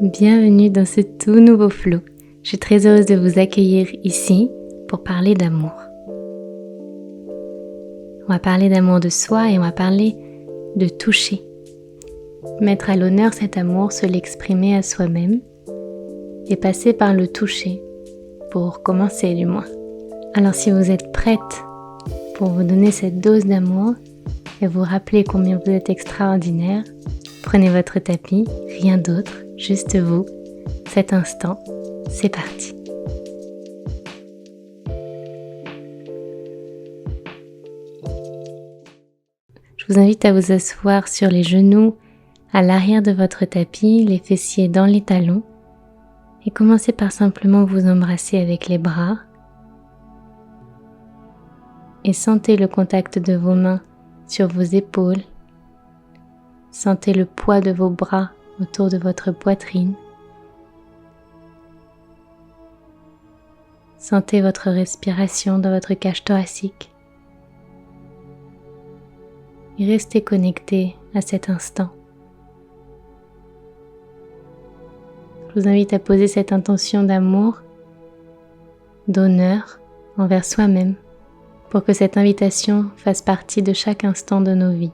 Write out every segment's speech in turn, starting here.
Bienvenue dans ce tout nouveau flow. Je suis très heureuse de vous accueillir ici pour parler d'amour. On va parler d'amour de soi et on va parler de toucher. Mettre à l'honneur cet amour, se l'exprimer à soi-même et passer par le toucher pour commencer du moins. Alors si vous êtes prête pour vous donner cette dose d'amour et vous rappeler combien vous êtes extraordinaire, prenez votre tapis, rien d'autre, juste vous, cet instant, c'est parti. Je vous invite à vous asseoir sur les genoux à l'arrière de votre tapis, les fessiers dans les talons et commencez par simplement vous embrasser avec les bras et sentez le contact de vos mains sur vos épaules, sentez le poids de vos bras autour de votre poitrine, sentez votre respiration dans votre cage thoracique. Et restez connecté à cet instant. Je vous invite à poser cette intention d'amour, d'honneur envers soi-même pour que cette invitation fasse partie de chaque instant de nos vies.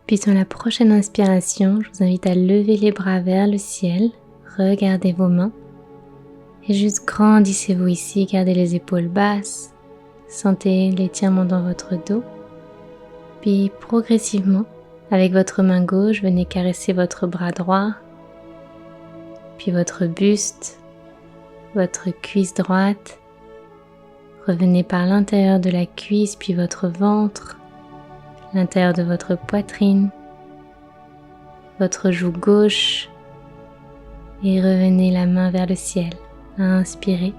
Puis sur la prochaine inspiration, je vous invite à lever les bras vers le ciel, regardez vos mains et juste grandissez-vous ici, gardez les épaules basses, sentez l'étirement dans votre dos. Puis progressivement, avec votre main gauche, venez caresser votre bras droit, puis votre buste, votre cuisse droite. Revenez par l'intérieur de la cuisse, puis votre ventre, l'intérieur de votre poitrine, votre joue gauche, et revenez la main vers le ciel. Inspirez,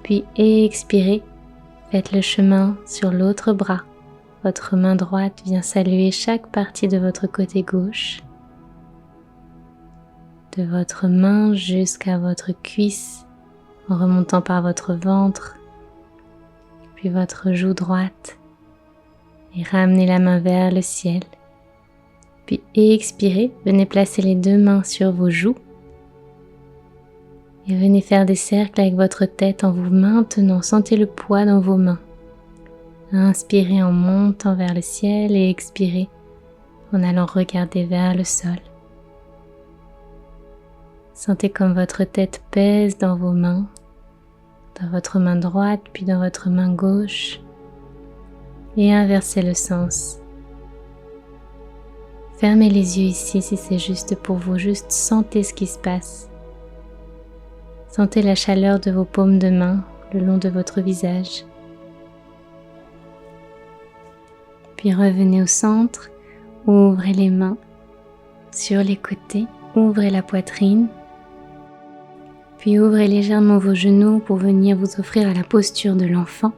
puis expirez, faites le chemin sur l'autre bras. Votre main droite vient saluer chaque partie de votre côté gauche, de votre main jusqu'à votre cuisse, en remontant par votre ventre, puis votre joue droite, et ramenez la main vers le ciel. Puis expirez, venez placer les deux mains sur vos joues, et venez faire des cercles avec votre tête en vous maintenant, sentez le poids dans vos mains. Inspirez en montant vers le ciel et expirez en allant regarder vers le sol. Sentez comme votre tête pèse dans vos mains, dans votre main droite puis dans votre main gauche et inversez le sens. Fermez les yeux ici si c'est juste pour vous, juste sentez ce qui se passe. Sentez la chaleur de vos paumes de main le long de votre visage. Puis revenez au centre, ouvrez les mains sur les côtés, ouvrez la poitrine, puis ouvrez légèrement vos genoux pour venir vous offrir à la posture de l'enfant.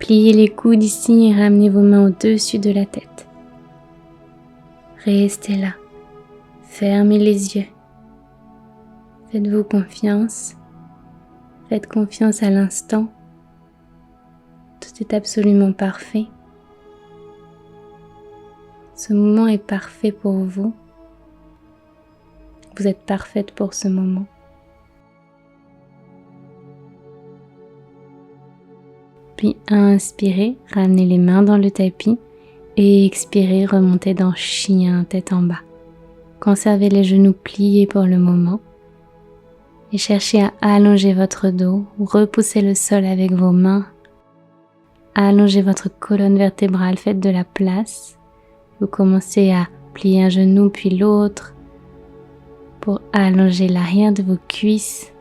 Pliez les coudes ici et ramenez vos mains au-dessus de la tête. Restez là, fermez les yeux. Faites-vous confiance, faites confiance à l'instant. Tout est absolument parfait. Ce moment est parfait pour vous. Vous êtes parfaite pour ce moment. Puis inspirez, ramenez les mains dans le tapis et expirez, remontez dans chien, tête en bas. Conservez les genoux pliés pour le moment et cherchez à allonger votre dos ou repousser le sol avec vos mains. Allongez votre colonne vertébrale, faites de la place. Vous commencez à plier un genou puis l'autre pour allonger l'arrière de vos cuisses.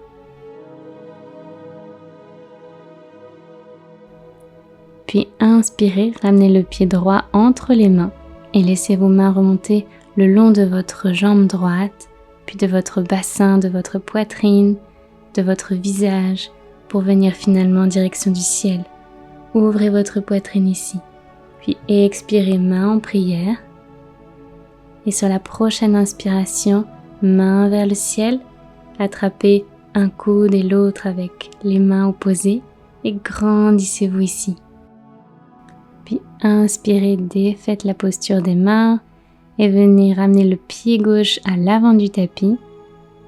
Puis inspirez, ramenez le pied droit entre les mains et laissez vos mains remonter le long de votre jambe droite, puis de votre bassin, de votre poitrine, de votre visage pour venir finalement en direction du ciel. Ouvrez votre poitrine ici. Puis expirez, main en prière. Et sur la prochaine inspiration, main vers le ciel, attrapez un coude et l'autre avec les mains opposées et grandissez-vous ici. Puis inspirez, défaites la posture des mains et venez ramener le pied gauche à l'avant du tapis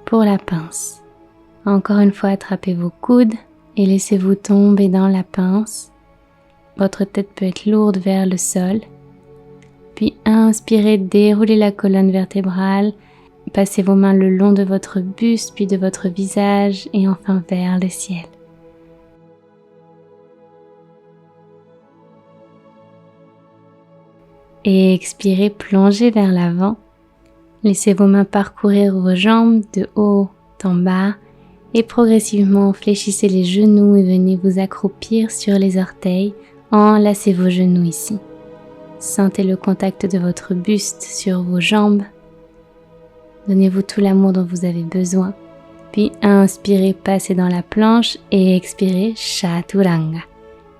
pour la pince. Encore une fois, attrapez vos coudes et laissez-vous tomber dans la pince. Votre tête peut être lourde vers le sol. Puis inspirez, déroulez la colonne vertébrale, passez vos mains le long de votre buste puis de votre visage et enfin vers le ciel. Et expirez, plongez vers l'avant. Laissez vos mains parcourir vos jambes de haut en bas et progressivement fléchissez les genoux et venez vous accroupir sur les orteils. Enlacez vos genoux ici. Sentez le contact de votre buste sur vos jambes. Donnez-vous tout l'amour dont vous avez besoin. Puis inspirez, passez dans la planche et expirez Chaturanga.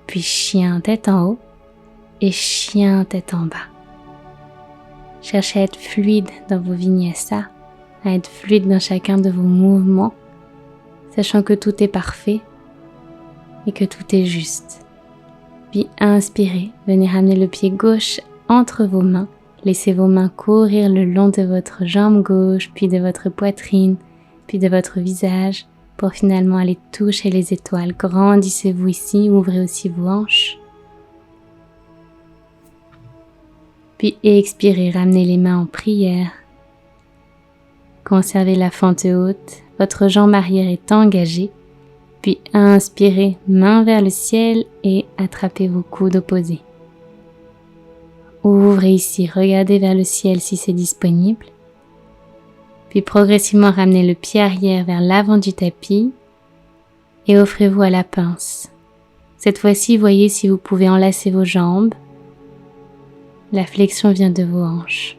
Puis chien tête en haut et chien tête en bas. Cherchez à être fluide dans vos vinyasa, à être fluide dans chacun de vos mouvements, sachant que tout est parfait et que tout est juste. Puis inspirez, venez ramener le pied gauche entre vos mains, laissez vos mains courir le long de votre jambe gauche, puis de votre poitrine, puis de votre visage, pour finalement aller toucher les étoiles. Grandissez-vous ici, ouvrez aussi vos hanches. Puis expirez, ramenez les mains en prière. Conservez la fente haute, votre jambe arrière est engagée. Puis inspirez, main vers le ciel et attrapez vos coudes opposés. Ouvrez ici, regardez vers le ciel si c'est disponible. Puis progressivement ramenez le pied arrière vers l'avant du tapis et offrez-vous à la pince. Cette fois-ci, voyez si vous pouvez enlacer vos jambes. La flexion vient de vos hanches.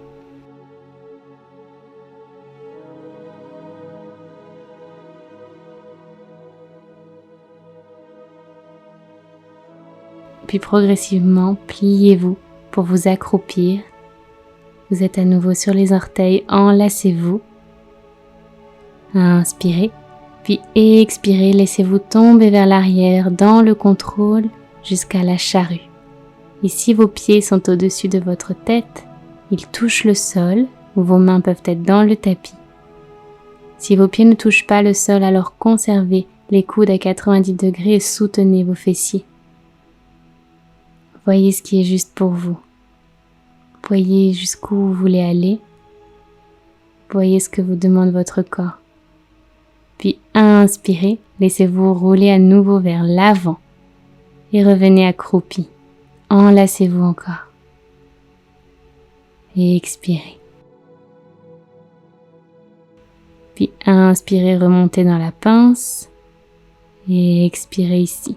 Puis progressivement, pliez-vous pour vous accroupir. Vous êtes à nouveau sur les orteils, enlacez-vous. Inspirez, puis expirez, laissez-vous tomber vers l'arrière dans le contrôle jusqu'à la charrue. Ici, vos pieds sont au-dessus de votre tête, ils touchent le sol, ou vos mains peuvent être dans le tapis. Si vos pieds ne touchent pas le sol, alors conservez les coudes à 90 degrés et soutenez vos fessiers. Voyez ce qui est juste pour vous. Voyez jusqu'où vous voulez aller. Voyez ce que vous demande votre corps. Puis inspirez, laissez-vous rouler à nouveau vers l'avant et revenez accroupi. Enlacez-vous encore. Et expirez. Puis inspirez, remontez dans la pince et expirez ici.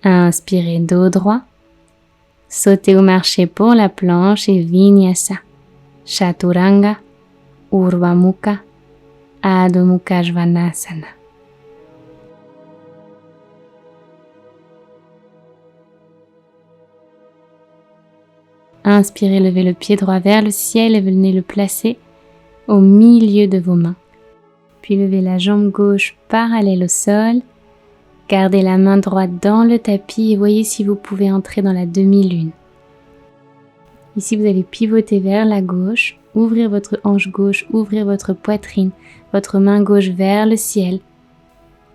Inspirez, dos droit. Sautez ou marchez pour la planche et vinyasa. Chaturanga, Urdhva Mukha, Adho Mukha Svanasana. Inspirez, levez le pied droit vers le ciel et venez le placer au milieu de vos mains. Puis levez la jambe gauche parallèle au sol. Gardez la main droite dans le tapis et voyez si vous pouvez entrer dans la demi-lune. Ici, vous allez pivoter vers la gauche, ouvrir votre hanche gauche, ouvrir votre poitrine, votre main gauche vers le ciel.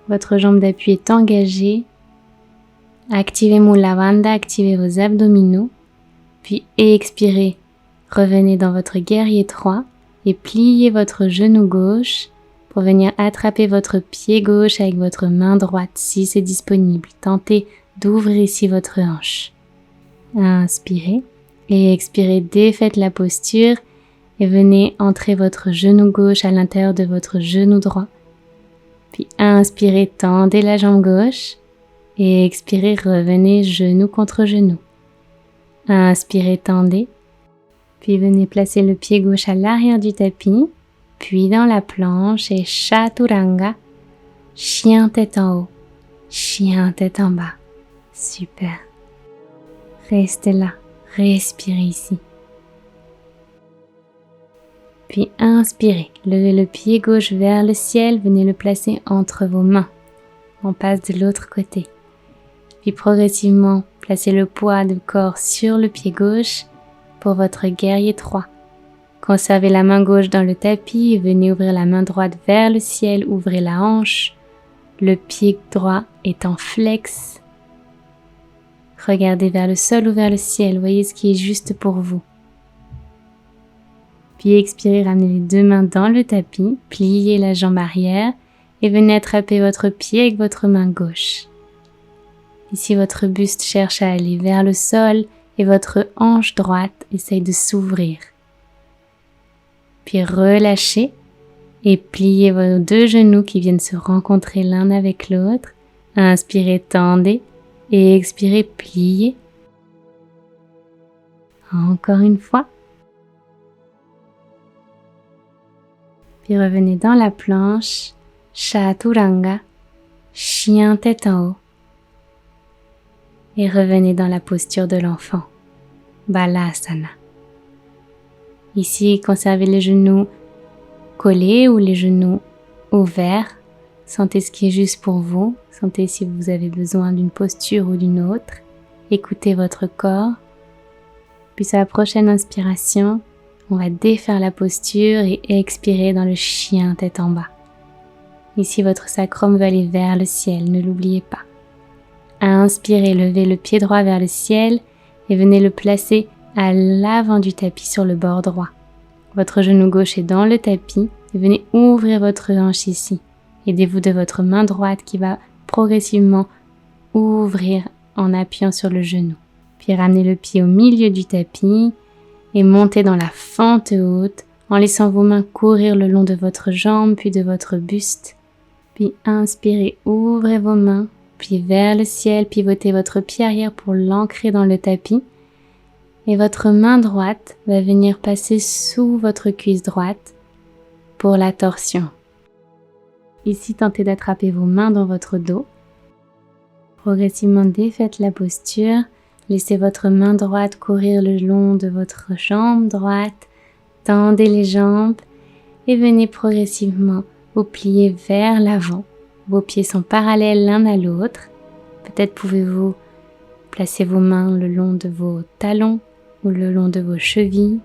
Votre jambe d'appui est engagée. Activez Mula Bandha, activez vos abdominaux. Puis expirez, revenez dans votre guerrier 3 et pliez votre genou gauche pour venir attraper votre pied gauche avec votre main droite si c'est disponible. Tentez d'ouvrir ici votre hanche. Inspirez et expirez, défaites la posture et venez entrer votre genou gauche à l'intérieur de votre genou droit. Puis inspirez, tendez la jambe gauche et expirez, revenez genou contre genou. Inspirez, tendez, puis venez placer le pied gauche à l'arrière du tapis, puis dans la planche et Chaturanga, chien tête en haut, chien tête en bas. Super. Restez là, respirez ici. Puis inspirez, levez le pied gauche vers le ciel, venez le placer entre vos mains. On passe de l'autre côté. Puis progressivement, placez le poids du corps sur le pied gauche pour votre guerrier 3. Conservez la main gauche dans le tapis et venez ouvrir la main droite vers le ciel, ouvrez la hanche. Le pied droit est en flex. Regardez vers le sol ou vers le ciel, voyez ce qui est juste pour vous. Puis expirez, ramenez les deux mains dans le tapis, pliez la jambe arrière et venez attraper votre pied avec votre main gauche. Ici, votre buste cherche à aller vers le sol et votre hanche droite essaye de s'ouvrir. Puis relâchez et pliez vos deux genoux qui viennent se rencontrer l'un avec l'autre. Inspirez, tendez et expirez, pliez. Encore une fois. Puis revenez dans la planche, Chaturanga, chien tête en haut. Et revenez dans la posture de l'enfant, Balasana. Ici, conservez les genoux collés ou les genoux ouverts. Sentez ce qui est juste pour vous. Sentez si vous avez besoin d'une posture ou d'une autre. Écoutez votre corps. Puis à la prochaine inspiration, on va défaire la posture et expirer dans le chien tête en bas. Ici, votre sacrum va aller vers le ciel, ne l'oubliez pas. Inspirez, levez le pied droit vers le ciel et venez le placer à l'avant du tapis sur le bord droit. Votre genou gauche est dans le tapis et venez ouvrir votre hanche ici. Aidez-vous de votre main droite qui va progressivement ouvrir en appuyant sur le genou. Puis ramenez le pied au milieu du tapis et montez dans la fente haute en laissant vos mains courir le long de votre jambe puis de votre buste. Puis inspirez, ouvrez vos mains, puis vers le ciel, pivotez votre pied arrière pour l'ancrer dans le tapis. Et votre main droite va venir passer sous votre cuisse droite pour la torsion. Ici, tentez d'attraper vos mains dans votre dos. Progressivement défaites la posture. Laissez votre main droite courir le long de votre jambe droite. Tendez les jambes et venez progressivement vous plier vers l'avant. Vos pieds sont parallèles l'un à l'autre. Peut-être pouvez-vous placer vos mains le long de vos talons ou le long de vos chevilles.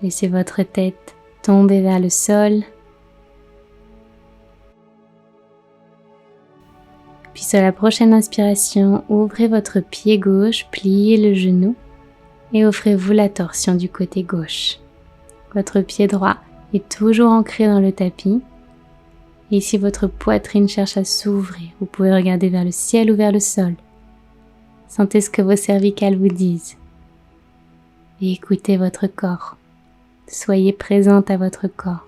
Laissez votre tête tomber vers le sol. Puis sur la prochaine inspiration, ouvrez votre pied gauche, pliez le genou et offrez-vous la torsion du côté gauche. Votre pied droit est toujours ancré dans le tapis. Et si votre poitrine cherche à s'ouvrir, vous pouvez regarder vers le ciel ou vers le sol. Sentez ce que vos cervicales vous disent. Et écoutez votre corps. Soyez présente à votre corps.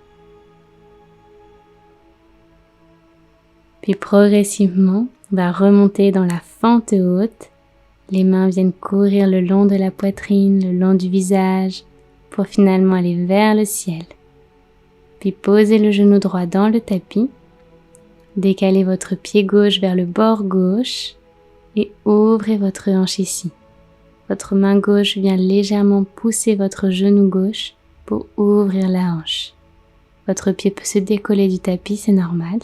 Puis progressivement, on va remonter dans la fente haute. Les mains viennent courir le long de la poitrine, le long du visage, pour finalement aller vers le ciel. Puis posez le genou droit dans le tapis. Décalez votre pied gauche vers le bord gauche et ouvrez votre hanche ici. Votre main gauche vient légèrement pousser votre genou gauche pour ouvrir la hanche. Votre pied peut se décoller du tapis, c'est normal.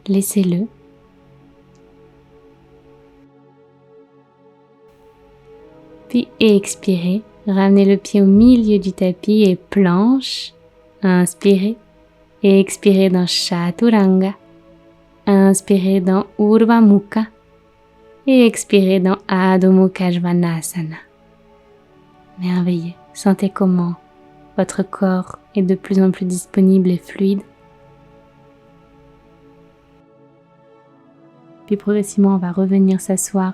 Laissez-le. Puis expirez. Ramenez le pied au milieu du tapis et planche. Inspirez. Et expirez dans Chaturanga. Inspirez dans Urdhva Mukha. Et expirez dans Adho Mukha Svanasana. Merveilleux. Sentez comment votre corps est de plus en plus disponible et fluide. Puis progressivement, on va revenir s'asseoir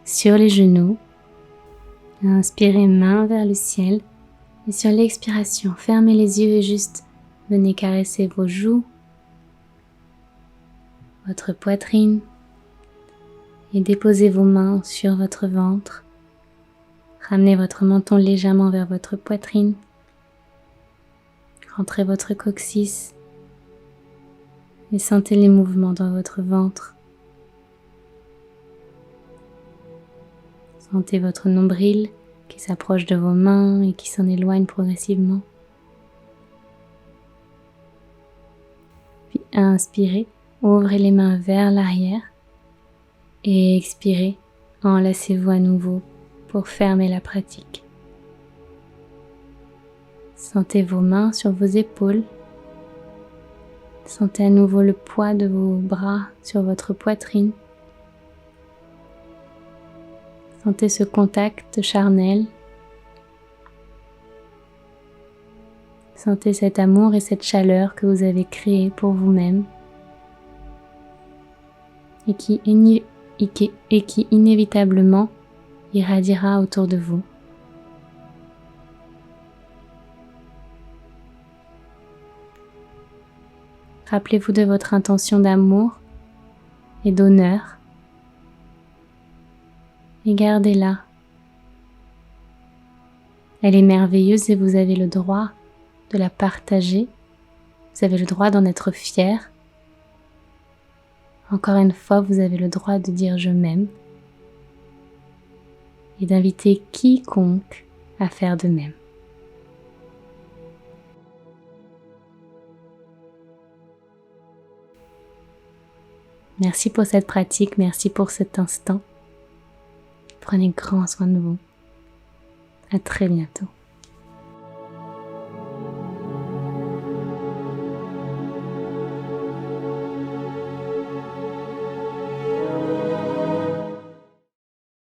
sur les genoux. Inspirez, main vers le ciel. Et sur l'expiration, fermez les yeux et juste venez caresser vos joues, votre poitrine. Et déposez vos mains sur votre ventre. Ramenez votre menton légèrement vers votre poitrine. Rentrez votre coccyx et sentez les mouvements dans votre ventre. Sentez votre nombril qui s'approche de vos mains et qui s'en éloigne progressivement. Puis inspirez, ouvrez les mains vers l'arrière Et expirez, enlacez-vous à nouveau pour fermer la pratique. Sentez vos mains sur vos épaules. Sentez à nouveau le poids de vos bras sur votre poitrine. Sentez ce contact charnel. Sentez cet amour et cette chaleur que vous avez créé pour vous-même et qui inévitablement irradiera autour de vous. Rappelez-vous de votre intention d'amour et d'honneur et gardez-la. Elle est merveilleuse et vous avez le droit de la partager. Vous avez le droit d'en être fier. Encore une fois, vous avez le droit de dire « je m'aime » et d'inviter quiconque à faire de même. Merci pour cette pratique, merci pour cet instant. Prenez grand soin de vous. À très bientôt.